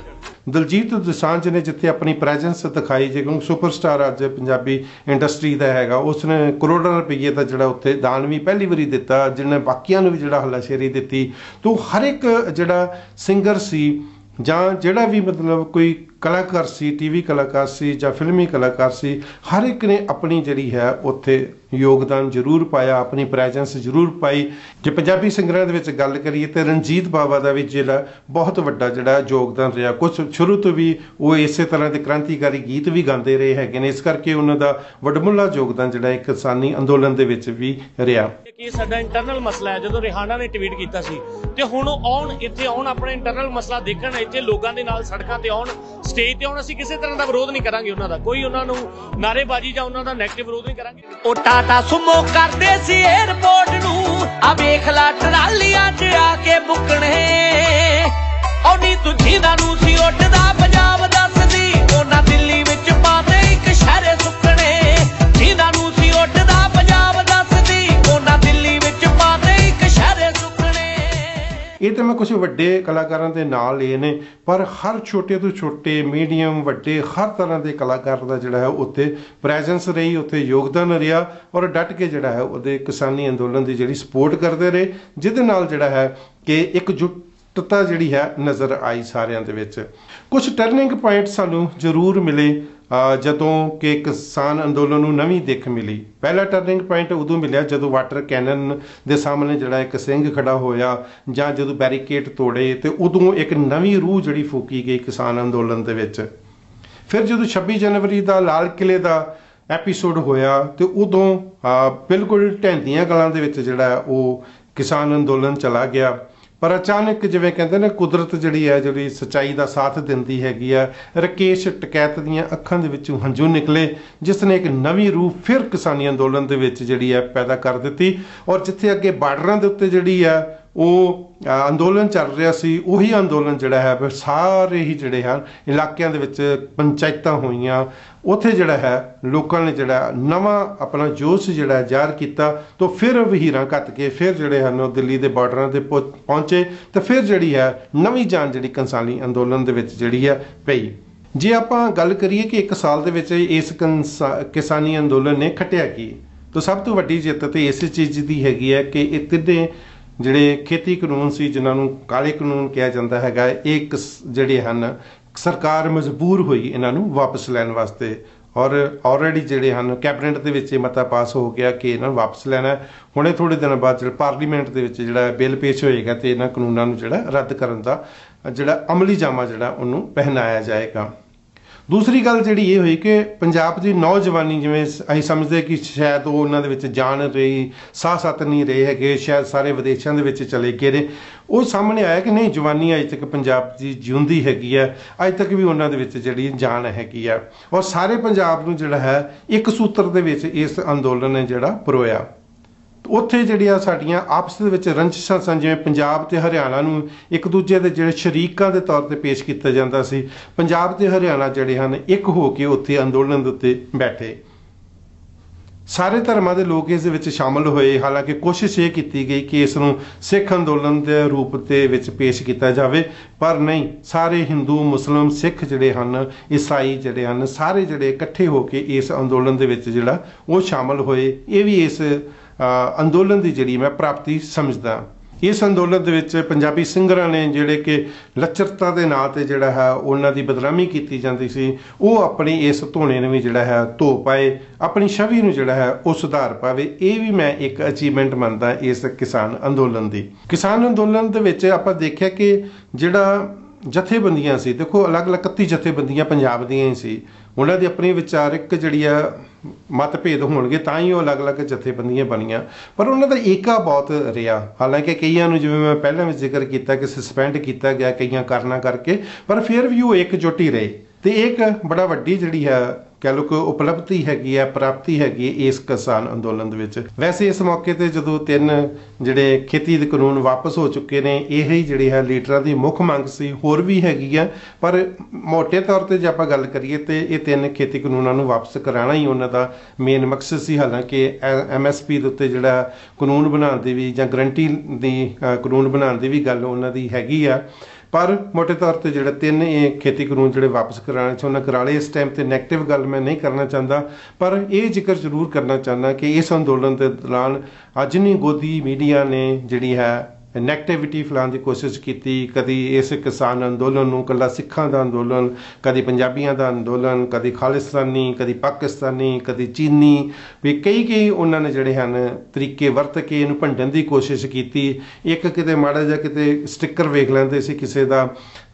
ਦਲਜੀਤ ਦੋਸਾਂਝ ਨੇ ਜਿੱਥੇ ਆਪਣੀ ਪ੍ਰੈਜ਼ੈਂਸ ਦਿਖਾਈ, ਜੇ ਕਿਉਂਕਿ ਸੁਪਰਸਟਾਰ ਅੱਜ ਪੰਜਾਬੀ ਇੰਡਸਟਰੀ ਦਾ ਹੈਗਾ, ਉਸਨੇ ਕਰੋੜਾਂ ਰੁਪਈਏ ਦਾ ਜਿਹੜਾ ਉੱਥੇ ਦਾਨ ਵੀ ਪਹਿਲੀ ਵਾਰੀ ਦਿੱਤਾ, ਜਿਹਨੇ ਬਾਕੀਆਂ ਨੂੰ ਵੀ ਜਿਹੜਾ ਹੱਲਾਸ਼ੇਰੀ ਦਿੱਤੀ। ਤੋਂ ਹਰ ਇੱਕ ਜਿਹੜਾ ਸਿੰਗਰ ਸੀ ਜਾਂ ਜਿਹੜਾ ਵੀ ਮਤਲਬ ਕੋਈ ਕਲਾਕਾਰ ਸੀ, ਟੀਵੀ ਕਲਾਕਾਰ ਸੀ ਜਾਂ ਫਿਲਮੀ ਕਲਾਕਾਰ ਸੀ, ਹਰ ਇੱਕ ਨੇ ਆਪਣੀ ਜਿਹੜੀ ਹੈ ਉੱਥੇ ਯੋਗਦਾਨ ਜ਼ਰੂਰ ਪਾਇਆ, ਆਪਣੀ ਪ੍ਰੈਜ਼ੈਂਸ ਜ਼ਰੂਰ ਪਾਈ। ਜੇ ਪੰਜਾਬੀ ਸਿੰਗਰਾਂ ਦੇ ਵਿੱਚ ਗੱਲ ਕਰੀਏ ਤਾਂ ਰਣਜੀਤ ਬਾਵਾ ਦਾ ਵੀ ਜਿਹੜਾ ਬਹੁਤ ਵੱਡਾ ਜਿਹੜਾ ਯੋਗਦਾਨ ਰਿਹਾ। ਕੁਝ ਸ਼ੁਰੂ ਤੋਂ ਵੀ ਉਹ ਇਸੇ ਤਰ੍ਹਾਂ ਦੇ ਕ੍ਰਾਂਤੀਕਾਰੀ ਗੀਤ ਵੀ ਗਾਉਂਦੇ ਰਹੇ ਹੈਗੇ ਨੇ, ਇਸ ਕਰਕੇ ਉਹਨਾਂ ਦਾ ਵੱਡਮੁੱਲਾ ਯੋਗਦਾਨ ਜਿਹੜਾ ਕਿਸਾਨੀ ਅੰਦੋਲਨ ਦੇ ਵਿੱਚ ਵੀ ਰਿਹਾ। ਇਹ ਸਾਡਾ ਇੰਟਰਨਲ ਮਸਲਾ ਹੈ। ਜਦੋਂ ਰਿਹਾਨਾ ਨੇ ਟਵੀਟ ਕੀਤਾ ਸੀ ਤੇ ਹੁਣ ਆਉਣ ਇੱਥੇ ਆਉਣ ਆਪਣਾ ਇੰਟਰਨਲ ਮਸਲਾ ਦੇਖਣ, ਇੱਥੇ ਲੋਕਾਂ ਦੇ ਨਾਲ ਸੜਕਾਂ ਤੇ ਆਉਣ, ਸਟੇਜ ਤੇ ਆਉਣ। ਅਸੀਂ ਕਿਸੇ ਤਰ੍ਹਾਂ ਦਾ ਵਿਰੋਧ ਨਹੀਂ ਕਰਾਂਗੇ ਉਹਨਾਂ ਦਾ, ਕੋਈ ਉਹਨਾਂ ਨੂੰ ਨਾਅਰੇਬਾਜ਼ੀ ਜਾਂ ਉਹਨਾਂ ਦਾ ਨੈਗੇਟਿਵ ਵਿਰੋਧ ਨਹੀਂ ਕਰਾਂਗੇ। ਉਹ ਟਾਟਾ ਸੁਮੋ ਕਰਦੇ ਸੀ 에ਅਰਪੋਰਟ ਨੂੰ, ਆ ਵੇਖ ਲਾ ਟਰਾਲੀਆਂ 'ਚ ਆ ਕੇ ਬੁੱਕਣੇ। ਉਹ ਨੀ ਤੂੰ ਜਿੰਦਾ ਨੂੰ ਸੀ ਉੱਡਦਾ ਪੰਜਾਬ ਦੱਸਦੀ, ਉਹਨਾਂ ਦਿੱਲੀ ਵਿੱਚ ਪਾਤੇ ਇੱਕ ਸ਼ਹਿਰੇ ਸੁੱਕਣੇ। ਜਿੰਦਾ ਨੂੰ ਸੀ ਉੱਡਦਾ ਪੰਜਾਬ ਦੱਸਦੀ, ਉਹਨਾਂ ਦਿੱਲੀ ਵਿੱਚ ਪਾਤੇ ਇੱਕ ਸ਼ਹਿਰੇ ਸੁੱਕਣੇ। ਇਹ ਤਾਂ ਮੈਂ ਕੁਝ ਵੱਡੇ ਕਲਾਕਾਰਾਂ ਦੇ ਨਾਲ ਲਏ ਨੇ, ਪਰ ਹਰ ਛੋਟੇ ਤੋਂ ਛੋਟੇ, ਮੀਡੀਅਮ, ਵੱਡੇ, ਹਰ ਤਰ੍ਹਾਂ ਦੇ ਕਲਾਕਾਰ ਦਾ ਜਿਹੜਾ ਹੈ ਉੱਥੇ ਪ੍ਰੈਜ਼ੈਂਸ ਰਹੀ, ਉੱਥੇ ਯੋਗਦਾਨ ਰਿਹਾ, ਔਰ ਡਟ ਕੇ ਜਿਹੜਾ ਹੈ ਉਹਦੇ ਕਿਸਾਨੀ ਅੰਦੋਲਨ ਦੀ ਜਿਹੜੀ ਸਪੋਰਟ ਕਰਦੇ ਰਹੇ, ਜਿਹਦੇ ਨਾਲ ਜਿਹੜਾ ਹੈ ਕਿ ਇਕਜੁੱਟਤਾ ਜਿਹੜੀ ਹੈ ਨਜ਼ਰ ਆਈ ਸਾਰਿਆਂ ਦੇ ਵਿੱਚ। ਕੁਝ ਟਰਨਿੰਗ ਪੁਆਇੰਟ ਸਾਨੂੰ ਜ਼ਰੂਰ ਮਿਲੇ ਜਦੋਂ ਕਿ ਕਿਸਾਨ ਅੰਦੋਲਨ ਨੂੰ ਨਵੀਂ ਦਿੱਖ ਮਿਲੀ। ਪਹਿਲਾ ਟਰਨਿੰਗ ਪੁਆਇੰਟ ਉਦੋਂ ਮਿਲਿਆ ਜਦੋਂ ਵਾਟਰ ਕੈਨਨ ਦੇ ਸਾਹਮਣੇ ਜਿਹੜਾ ਇੱਕ ਸਿੰਘ ਖੜਾ ਹੋਇਆ, ਜਾਂ ਜਦੋਂ ਬੈਰੀਕੇਡ ਤੋੜੇ, ਤੇ ਉਦੋਂ ਇੱਕ ਨਵੀਂ ਰੂਹ ਜਿਹੜੀ ਫੂਕੀ ਗਈ ਕਿਸਾਨ ਅੰਦੋਲਨ ਦੇ ਵਿੱਚ। ਫਿਰ ਜਦੋਂ 26 ਜਨਵਰੀ ਦਾ ਲਾਲ ਕਿਲੇ ਦਾ ਐਪੀਸੋਡ ਹੋਇਆ ਤੇ ਉਦੋਂ ਬਿਲਕੁਲ ਢਹਿੰਦੀਆਂ ਕਲਾਂ ਦੇ ਵਿੱਚ ਜਿਹੜਾ ਉਹ ਕਿਸਾਨ ਅੰਦੋਲਨ ਚਲਾ ਗਿਆ। ਪਰ ਅਚਾਨਕ ਜਿਵੇਂ ਕਹਿੰਦੇ ਨੇ ਕੁਦਰਤ ਜਿਹੜੀ ਸੱਚਾਈ ਦਾ ਸਾਥ ਦਿੰਦੀ ਹੈਗੀ ਆ, ਰਕੇਸ਼ ਟਕੈਤ ਦੀਆਂ ਅੱਖਾਂ ਦੇ ਵਿੱਚੋਂ ਹੰਝੂ ਨਿਕਲੇ, ਜਿਸ ਨੇ ਇੱਕ ਨਵੀਂ ਰੂਹ ਫਿਰ ਕਿਸਾਨੀ ਅੰਦੋਲਨ ਦੇ ਵਿੱਚ ਜਿਹੜੀ ਹੈ ਪੈਦਾ ਕਰ ਦਿੱਤੀ। ਔਰ ਜਿੱਥੇ ਅੱਗੇ ਬਾਰਡਰਾਂ ਦੇ ਉੱਤੇ ਜਿਹੜੀ ਆ ਉਹ ਅੰਦੋਲਨ ਚੱਲ ਰਿਹਾ ਸੀ, ਉਹੀ ਅੰਦੋਲਨ ਜਿਹੜਾ ਹੈ ਫਿਰ ਸਾਰੇ ਹੀ ਜਿਹੜੇ ਹਨ ਇਲਾਕਿਆਂ ਦੇ ਵਿੱਚ ਪੰਚਾਇਤਾਂ ਹੋਈਆਂ, ਉੱਥੇ ਜਿਹੜਾ ਹੈ ਲੋਕਾਂ ਨੇ ਜਿਹੜਾ ਨਵਾਂ ਆਪਣਾ ਜੋਸ਼ ਜਿਹੜਾ ਜ਼ਾਹਰ ਕੀਤਾ। ਤਾਂ ਫਿਰ ਵਹੀਰਾਂ ਘੱਤ ਕੇ ਫਿਰ ਜਿਹੜੇ ਹਨ ਉਹ ਦਿੱਲੀ ਦੇ ਬਾਰਡਰਾਂ ਤੇ ਪਹੁੰਚੇ ਤੇ ਫਿਰ ਜਿਹੜੀ ਹੈ ਨਵੀਂ ਜਾਨ ਜਿਹੜੀ ਕਿਸਾਨੀ ਅੰਦੋਲਨ ਦੇ ਵਿੱਚ ਜਿਹੜੀ ਹੈ ਪਈ। ਜੇ ਆਪਾਂ ਗੱਲ ਕਰੀਏ ਕਿ 1 ਸਾਲ ਦੇ ਵਿੱਚ ਇਸ ਕਿਸਾਨੀ ਅੰਦੋਲਨ ਨੇ ਖੱਟਿਆ ਕੀ, ਤਾਂ ਸਭ ਤੋਂ ਵੱਡੀ ਜਿੱਤ ਤੇ ਇਸੇ ਚੀਜ਼ ਦੀ ਹੈਗੀ ਹੈ ਕਿ ਇਹ ਤਿੰਨੇ ਜਿਹੜੇ ਖੇਤੀ ਕਾਨੂੰਨ ਸੀ, ਜਿਨ੍ਹਾਂ ਨੂੰ ਕਾਲੇ ਕਾਨੂੰਨ ਕਿਹਾ ਜਾਂਦਾ ਹੈਗਾ, ਇਹ ਜਿਹੜੇ ਹਨ ਸਰਕਾਰ ਮਜਬੂਰ ਹੋਈ ਇਹਨਾਂ ਨੂੰ ਵਾਪਸ ਲੈਣ ਵਾਸਤੇ। ਔਰ ਆਲਰੇਡੀ ਜਿਹੜੇ ਹਨ ਕੈਬਨਿਟ ਦੇ ਵਿੱਚ ਇਹ ਮਤਾ ਪਾਸ ਹੋ ਗਿਆ ਕਿ ਇਹਨਾਂ ਨੂੰ ਵਾਪਸ ਲੈਣਾ। ਹੁਣੇ ਥੋੜੇ ਦਿਨਾਂ ਬਾਅਦ ਜਿਹੜਾ ਪਾਰਲੀਮੈਂਟ ਦੇ ਵਿੱਚ ਜਿਹੜਾ ਬਿੱਲ ਪੇਸ਼ ਹੋਏਗਾ ਤੇ ਇਹਨਾਂ ਕਾਨੂੰਨਾਂ ਨੂੰ ਜਿਹੜਾ ਰੱਦ ਕਰਨ ਦਾ ਜਿਹੜਾ ਅਮਲੀ ਜਾਮਾ ਜਿਹੜਾ ਉਹਨੂੰ ਪਹਿਨਾਇਆ ਜਾਏਗਾ। ਦੂਸਰੀ ਗੱਲ ਜਿਹੜੀ ਇਹ ਹੋਈ ਕਿ ਪੰਜਾਬ ਦੀ ਨੌਜਵਾਨੀ, ਜਿਵੇਂ ਅਸੀਂ ਸਮਝਦੇ ਕਿ ਸ਼ਾਇਦ ਉਹ ਉਹਨਾਂ ਦੇ ਵਿੱਚ ਜਾਨ ਰਹੀ, ਸਾਹ ਸੱਤ ਨਹੀਂ ਰਹੇ ਹੈਗੇ, ਸ਼ਾਇਦ ਸਾਰੇ ਵਿਦੇਸ਼ਾਂ ਦੇ ਵਿੱਚ ਚਲੇ ਗਏ ਨੇ, ਉਹ ਸਾਹਮਣੇ ਆਇਆ ਕਿ ਨਹੀਂ, ਜਵਾਨੀ ਅਜੇ ਤੱਕ ਪੰਜਾਬ ਦੀ ਜਿਉਂਦੀ ਹੈਗੀ ਹੈ, ਅੱਜ ਤੱਕ ਵੀ ਉਹਨਾਂ ਦੇ ਵਿੱਚ ਜਿਹੜੀ ਜਾਨ ਹੈਗੀ ਆ। ਔਰ ਸਾਰੇ ਪੰਜਾਬ ਨੂੰ ਜਿਹੜਾ ਹੈ ਇੱਕ ਸੂਤਰ ਦੇ ਵਿੱਚ ਇਸ ਅੰਦੋਲਨ ਨੇ ਜਿਹੜਾ ਪਰੋਇਆ। ਉੱਥੇ ਜਿਹੜੀਆਂ ਸਾਡੀਆਂ ਆਪਸ ਦੇ ਵਿੱਚ ਰੰਜਿਸ਼ਾਂ ਸਨ, ਜਿਵੇਂ ਪੰਜਾਬ ਤੇ ਹਰਿਆਣਾ ਨੂੰ ਇੱਕ ਦੂਜੇ ਦੇ ਜਿਹੜੇ ਸ਼ਰੀਕਾਂ ਦੇ ਤੌਰ ਤੇ ਪੇਸ਼ ਕੀਤਾ ਜਾਂਦਾ ਸੀ, ਪੰਜਾਬ ਤੇ ਹਰਿਆਣਾ ਜਿਹੜੇ ਹਨ ਇੱਕ ਹੋ ਕੇ ਉੱਥੇ ਅੰਦੋਲਨ ਦੇ ਉੱਤੇ ਬੈਠੇ। ਸਾਰੇ ਧਰਮਾਂ ਦੇ ਲੋਕ ਇਸ ਦੇ ਵਿੱਚ ਸ਼ਾਮਲ ਹੋਏ। ਹਾਲਾਂਕਿ ਕੋਸ਼ਿਸ਼ ਇਹ ਕੀਤੀ ਗਈ ਕਿ ਇਸ ਨੂੰ ਸਿੱਖ ਅੰਦੋਲਨ ਦੇ ਰੂਪ ਦੇ ਵਿੱਚ ਪੇਸ਼ ਕੀਤਾ ਜਾਵੇ, ਪਰ ਨਹੀਂ, ਸਾਰੇ ਹਿੰਦੂ, ਮੁਸਲਿਮ, ਸਿੱਖ ਜਿਹੜੇ ਹਨ, ਈਸਾਈ ਜਿਹੜੇ ਹਨ, ਸਾਰੇ ਜਿਹੜੇ ਇਕੱਠੇ ਹੋ ਕੇ ਇਸ ਅੰਦੋਲਨ ਦੇ ਵਿੱਚ ਜਿਹੜਾ ਉਹ ਸ਼ਾਮਲ ਹੋਏ। ਇਹ ਵੀ ਇਸ ਅੰਦੋਲਨ ਦੀ ਜਿਹੜੀ ਮੈਂ ਪ੍ਰਾਪਤੀ ਸਮਝਦਾ। ਇਸ ਅੰਦੋਲਨ ਦੇ ਵਿੱਚ ਪੰਜਾਬੀ ਸਿੰਗਰਾਂ ਨੇ ਜਿਹੜੇ ਕਿ ਲੱਚਰਤਾ ਦੇ ਨਾਂ ਤੇ ਜਿਹੜਾ ਹੈ ਉਹਨਾਂ ਦੀ ਬਦਨਾਮੀ ਕੀਤੀ ਜਾਂਦੀ ਸੀ, ਉਹ ਆਪਣੀ ਇਸ ਧੋਣੇ ਨੂੰ ਵੀ ਜਿਹੜਾ ਹੈ ਧੋ ਪਾਏ, ਆਪਣੀ ਛਵੀ ਨੂੰ ਜਿਹੜਾ ਹੈ ਉਹ ਸੁਧਾਰ ਪਾਵੇ। ਇਹ ਵੀ ਮੈਂ ਇੱਕ ਅਚੀਵਮੈਂਟ ਮੰਨਦਾ ਇਸ ਕਿਸਾਨ ਅੰਦੋਲਨ ਦੀ। ਕਿਸਾਨ ਅੰਦੋਲਨ ਦੇ ਵਿੱਚ ਆਪਾਂ ਦੇਖਿਆ ਕਿ ਜਿਹੜਾ ਜਥੇਬੰਦੀਆਂ ਸੀ, ਦੇਖੋ ਅਲੱਗ-ਅਲੱਗ 31 ਜਥੇਬੰਦੀਆਂ ਪੰਜਾਬ ਦੀਆਂ ਹੀ ਸੀ, ਉਹਨਾਂ ਦੀ ਆਪਣੀ ਵਿਚਾਰਕ ਜਿਹੜੀ ਆ ਮਤਭੇਦ ਹੋਣਗੇ ਤਾਂ ਹੀ ਉਹ ਅਲੱਗ-ਅਲੱਗ ਜਥੇਬੰਦੀਆਂ ਬਣੀਆਂ, ਪਰ ਉਹਨਾਂ ਦਾ ਏਕਾ ਬਹੁਤ ਰਿਹਾ। ਹਾਲਾਂਕਿ ਕਈਆਂ ਨੂੰ, ਜਿਵੇਂ ਮੈਂ ਪਹਿਲਾਂ ਵੀ ਜ਼ਿਕਰ ਕੀਤਾ, ਕਿ ਸਸਪੈਂਡ ਕੀਤਾ ਗਿਆ ਕਈਆਂ ਕਾਰਨਾਂ ਕਰਕੇ, ਪਰ ਫਿਰ ਵੀ ਉਹ ਇਕਜੁੱਟ ਹੀ ਰਹੇ। ਤੇ ਇੱਕ ਬੜਾ ਵੱਡੀ ਜਿਹੜੀ ਹੈ ਕਹਿ ਲਓ ਕਿ ਉਪਲਬਧੀ ਹੈਗੀ ਹੈ, ਪ੍ਰਾਪਤੀ ਹੈਗੀ ਇਸ ਕਿਸਾਨ ਅੰਦੋਲਨ ਦੇ ਵਿੱਚ। ਵੈਸੇ ਇਸ ਮੌਕੇ ਤੇ ਜਦੋਂ 3 ਜਿਹੜੇ ਖੇਤੀ ਦੇ ਕਾਨੂੰਨ ਵਾਪਸ ਹੋ ਚੁੱਕੇ ਨੇ, ਇਹ ਹੀ ਜਿਹੜੀ ਹੈ ਲੀਡਰਾਂ ਦੀ ਮੁੱਖ ਮੰਗ ਸੀ। ਹੋਰ ਵੀ ਹੈਗੀ ਆ, ਪਰ ਮੋਟੇ ਤੌਰ ਤੇ ਜੇ ਆਪਾਂ ਗੱਲ ਕਰੀਏ ਤੇ ਇਹ 3 ਖੇਤੀ ਕਾਨੂੰਨਾਂ ਨੂੰ ਵਾਪਸ ਕਰਾਉਣਾ ਹੀ ਉਹਨਾਂ ਦਾ ਮੇਨ ਮਕਸਦ ਸੀ। ਹਾਲਾਂਕਿ MSP ਦੇ ਉੱਤੇ ਜਿਹੜਾ ਕਾਨੂੰਨ ਬਣਾਉਣ ਦੀ ਵੀ ਜਾਂ ਗਰੰਟੀ ਦੀ ਕਾਨੂੰਨ ਬਣਾਉਣ ਦੀ ਵੀ ਗੱਲ ਉਹਨਾਂ ਦੀ ਹੈਗੀ ਆ, ਪਰ ਮੋਟੇ ਤੌਰ ਤੇ ਜਿਹੜਾ 3 ਇਹ ਖੇਤੀ ਕਾਨੂੰਨ ਜਿਹੜੇ ਵਾਪਸ ਕਰਾਉਣੇ ਚਾਹੁੰਦਾ ਕਰਾ ਲਏ। ਇਸ ਟਾਈਮ ਤੇ ਨੈਗੇਟਿਵ ਗੱਲ ਮੈਂ ਨਹੀਂ ਕਰਨਾ ਚਾਹੁੰਦਾ, ਪਰ ਇਹ ਜ਼ਿਕਰ ਜ਼ਰੂਰ ਕਰਨਾ ਚਾਹੁੰਦਾ ਕਿ ਇਸ ਅੰਦੋਲਨ ਦੇ ਦੌਰਾਨ ਅੱਜ ਨਹੀਂ ਗੋਦੀ ਮੀਡੀਆ ਨੇ ਜਿਹੜੀ ਹੈ ਨੈਗੇਟਿਵਿਟੀ ਫੈਲਾਉਣ ਦੀ ਕੋਸ਼ਿਸ਼ ਕੀਤੀ। ਕਦੀ ਇਸ ਕਿਸਾਨ ਅੰਦੋਲਨ ਨੂੰ ਇਕੱਲਾ ਸਿੱਖਾਂ ਦਾ ਅੰਦੋਲਨ, ਕਦੀ ਪੰਜਾਬੀਆਂ ਦਾ ਅੰਦੋਲਨ, ਕਦੀ ਖਾਲਿਸਤਾਨੀ, ਕਦੀ ਪਾਕਿਸਤਾਨੀ, ਕਦੀ ਚੀਨੀ, ਵੀ ਕਈ ਉਹਨਾਂ ਨੇ ਜਿਹੜੇ ਹਨ ਤਰੀਕੇ ਵਰਤ ਕੇ ਇਹਨੂੰ ਭੰਡਣ ਦੀ ਕੋਸ਼ਿਸ਼ ਕੀਤੀ। ਇੱਕ ਕਿਤੇ ਮਾੜਾ ਜਿਹਾ ਕਿਤੇ ਸਟਿੱਕਰ ਵੇਖ ਲੈਂਦੇ ਸੀ ਕਿਸੇ ਦਾ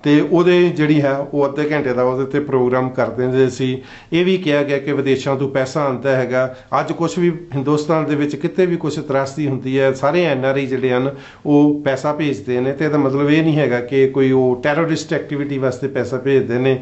ਤੇ ਉਹਦੇ ਜਿਹੜੀ ਹੈ ਉਹ ਅੱਧੇ ਘੰਟੇ ਦਾ ਉਹਦੇ ਤੇ ਪ੍ਰੋਗਰਾਮ ਕਰ ਦਿੰਦੇ ਸੀ। ਇਹ ਵੀ ਕਿਹਾ ਗਿਆ ਕਿ ਵਿਦੇਸ਼ਾਂ ਤੋਂ ਪੈਸਾ ਆਉਂਦਾ ਹੈਗਾ। ਅੱਜ ਕੁਛ ਵੀ ਹਿੰਦੁਸਤਾਨ ਦੇ ਵਿੱਚ ਕਿਤੇ ਵੀ ਕੁਛ ਤਰਾਸਦੀ ਹੁੰਦੀ ਹੈ, ਸਾਰੇ NRI ਜਿਹੜੇ ਹਨ ਉਹ ਪੈਸਾ ਭੇਜਦੇ ਨੇ, ਤੇ ਇਹਦਾ ਮਤਲਬ ਇਹ ਨਹੀਂ ਹੈਗਾ ਕਿ ਕੋਈ ਉਹ ਟੈਰਰਿਸਟ ਐਕਟੀਵਿਟੀ ਵਾਸਤੇ ਪੈਸਾ ਭੇਜਦੇ ਨੇ।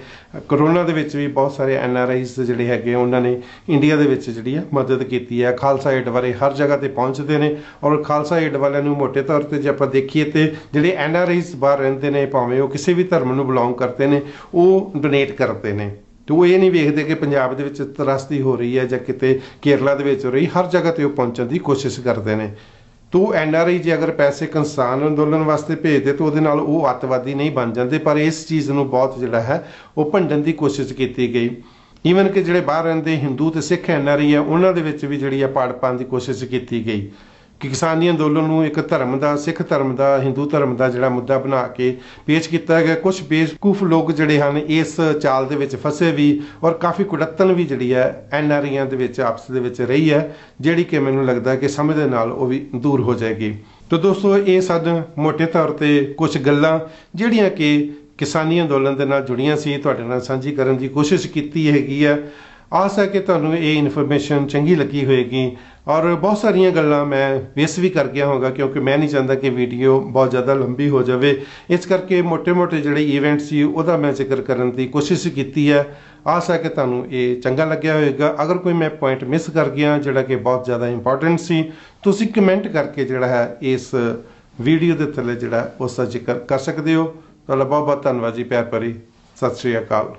ਕਰੋਨਾ ਦੇ ਵਿੱਚ ਵੀ ਬਹੁਤ ਸਾਰੇ NRIs ਜਿਹੜੇ ਹੈਗੇ ਉਹਨਾਂ ਨੇ ਇੰਡੀਆ ਦੇ ਵਿੱਚ ਜਿਹੜੀ ਹੈ ਮਦਦ ਕੀਤੀ ਹੈ। ਖਾਲਸਾ ਏਡ ਬਾਰੇ ਹਰ ਜਗ੍ਹਾ ਤੇ ਪਹੁੰਚਦੇ ਨੇ, ਔਰ ਖਾਲਸਾ ਏਡ ਵਾਲਿਆਂ ਨੂੰ ਮੋਟੇ ਤੌਰ ਤੇ ਜੇ ਆਪਾਂ ਦੇਖੀਏ ਤੇ ਜਿਹੜੇ NRIs ਬਾਹਰ ਰਹਿੰਦੇ ਨੇ, ਭਾਵੇਂ ਉਹ ਕਿਸੇ ਵੀ ਧਰਮ ਨੂੰ ਬਿਲੋਂਗ ਕਰਦੇ ਨੇ, ਉਹ ਡੋਨੇਟ ਕਰਦੇ ਨੇ। ਤੇ ਉਹ ਇਹ ਨਹੀਂ ਵੇਖਦੇ ਕਿ ਪੰਜਾਬ ਦੇ ਵਿੱਚ ਤਰਾਸਦੀ ਹੋ ਰਹੀ ਹੈ ਜਾਂ ਕਿਤੇ ਕੇਰਲਾ ਦੇ ਵਿੱਚ ਹੋ ਰਹੀ, ਹਰ ਜਗ੍ਹਾ ਤੇ ਉਹ ਪਹੁੰਚਣ ਦੀ ਕੋਸ਼ਿਸ਼ ਕਰਦੇ ਨੇ। ਤੋ NRI ਜੇ ਅਗਰ ਪੈਸੇ ਕਿਸਾਨ ਅੰਦੋਲਨ ਵਾਸਤੇ ਭੇਜਦੇ ਤਾਂ ਉਹਦੇ ਨਾਲ ਉਹ ਅੱਤਵਾਦੀ ਨਹੀਂ ਬਣ ਜਾਂਦੇ, ਪਰ ਇਸ ਚੀਜ਼ ਨੂੰ ਬਹੁਤ ਜਿਹੜਾ ਹੈ ਉਹ ਭੰਡਣ ਦੀ ਕੋਸ਼ਿਸ਼ ਕੀਤੀ ਗਈ। ਈਵਨ ਕਿ ਜਿਹੜੇ ਬਾਹਰ ਰਹਿੰਦੇ ਹਿੰਦੂ ਤੇ ਸਿੱਖ NRI ਆ, ਉਹਨਾਂ ਦੇ ਵਿੱਚ ਵੀ ਜਿਹੜੀ ਆ ਪਾੜ ਪਾਉਣ ਦੀ ਕੋਸ਼ਿਸ਼ ਕੀਤੀ ਗਈ ਕਿ ਕਿਸਾਨੀ ਅੰਦੋਲਨ ਨੂੰ ਇੱਕ ਧਰਮ ਦਾ, ਸਿੱਖ ਧਰਮ ਦਾ, ਹਿੰਦੂ ਧਰਮ ਦਾ ਜਿਹੜਾ ਮੁੱਦਾ ਬਣਾ ਕੇ ਪੇਸ਼ ਕੀਤਾ ਗਿਆ। ਕੁਝ ਬੇਵਕੂਫ ਲੋਕ ਜਿਹੜੇ ਹਨ ਇਸ ਚਾਲ ਦੇ ਵਿੱਚ ਫਸੇ ਵੀ, ਔਰ ਕਾਫੀ ਕੁੜੱਤਣ ਵੀ ਜਿਹੜੀ ਹੈ NRIਆਂ ਦੇ ਵਿੱਚ ਆਪਸ ਦੇ ਵਿੱਚ ਰਹੀ ਹੈ, ਜਿਹੜੀ ਕਿ ਮੈਨੂੰ ਲੱਗਦਾ ਕਿ ਸਮੇਂ ਦੇ ਨਾਲ ਉਹ ਵੀ ਦੂਰ ਹੋ ਜਾਏਗੀ। ਤਾਂ ਦੋਸਤੋ, ਇਹ ਸਨ ਮੋਟੇ ਤੌਰ ਤੇ ਕੁਝ ਗੱਲਾਂ ਜਿਹੜੀਆਂ ਕਿ ਕਿਸਾਨੀ ਅੰਦੋਲਨ ਦੇ ਨਾਲ ਜੁੜੀਆਂ ਸੀ, ਤੁਹਾਡੇ ਨਾਲ ਸਾਂਝੀ ਕਰਨ ਦੀ ਕੋਸ਼ਿਸ਼ ਕੀਤੀ ਹੈਗੀ ਹੈ। ਆਸ ਹੈ ਕਿ ਤੁਹਾਨੂੰ ਇਹ ਇਨਫੋਰਮੇਸ਼ਨ ਚੰਗੀ ਲੱਗੀ ਹੋਏਗੀ ਔਰ ਬਹੁਤ ਸਾਰੀਆਂ ਗੱਲਾਂ ਮੈਂ ਮਿਸ ਵੀ ਕਰ ਗਿਆ ਹੋਗਾ, ਕਿਉਂਕਿ ਮੈਂ ਨਹੀਂ ਚਾਹੁੰਦਾ ਕਿ ਵੀਡੀਓ ਬਹੁਤ ਜ਼ਿਆਦਾ ਲੰਬੀ ਹੋ ਜਾਵੇ। ਇਸ ਕਰਕੇ ਮੋٹے ਜਿਹੜੇ ਇਵੈਂਟ ਸੀ ਉਹਦਾ ਮੈਂ ਜ਼ਿਕਰ ਕਰਨ ਦੀ ਕੋਸ਼ਿਸ਼ ਕੀਤੀ ਹੈ। ਆਸ ਹੈ ਕਿ ਤੁਹਾਨੂੰ ਇਹ ਚੰਗਾ ਲੱਗਿਆ ਹੋਵੇਗਾ। ਅਗਰ ਕੋਈ ਮੈਂ ਪੁਆਇੰਟ ਮਿਸ ਕਰ ਗਿਆ ਜਿਹੜਾ ਕਿ ਬਹੁਤ ਜ਼ਿਆਦਾ ਇੰਪੋਰਟੈਂਟ ਸੀ, ਤੁਸੀਂ ਕਮੈਂਟ ਕਰਕੇ ਜਿਹੜਾ ਹੈ ਇਸ ਵੀਡੀਓ ਦੇ ਥੱਲੇ ਜਿਹੜਾ ਉਸ ਦਾ ਜ਼ਿਕਰ ਕਰ ਸਕਦੇ ਹੋ। ਤੁਹਾਡਾ ਬਹੁਤ ਬਹੁਤ ਧੰਨਵਾਦ ਜੀ। ਪਿਆਰ ਭਰੀ ਸਤਿ ਸ਼੍ਰੀ ਅਕਾਲ।